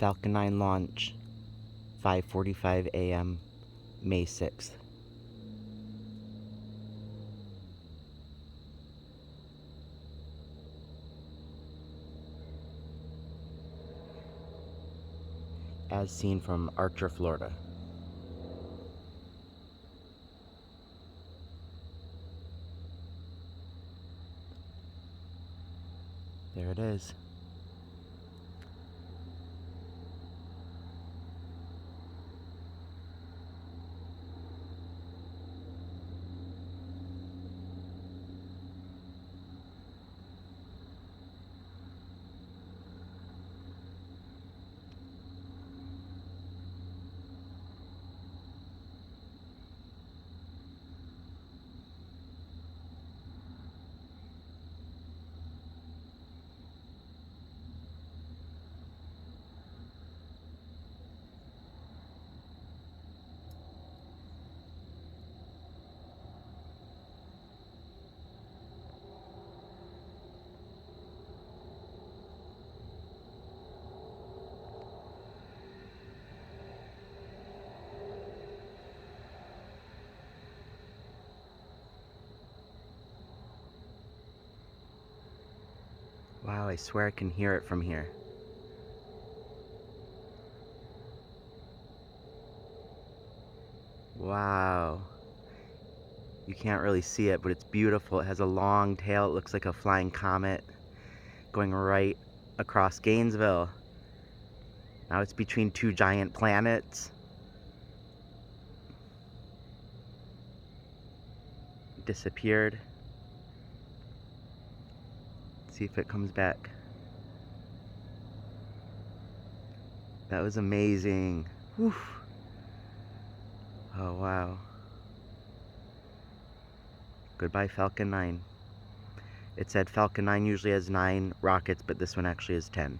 Falcon 9 launch, 5:45 a.m., May 6th. As seen from Archer, Florida. There it is. Wow, I swear I can hear it from here. Wow. You can't really see it, but it's beautiful. It has a long tail. It looks like a flying comet going right across Gainesville. Now it's between two giant planets. Disappeared. See if it comes back. That was amazing. Whew. Oh, wow. Goodbye, Falcon 9. It said Falcon 9 usually has 9 rockets, but this one actually has 10.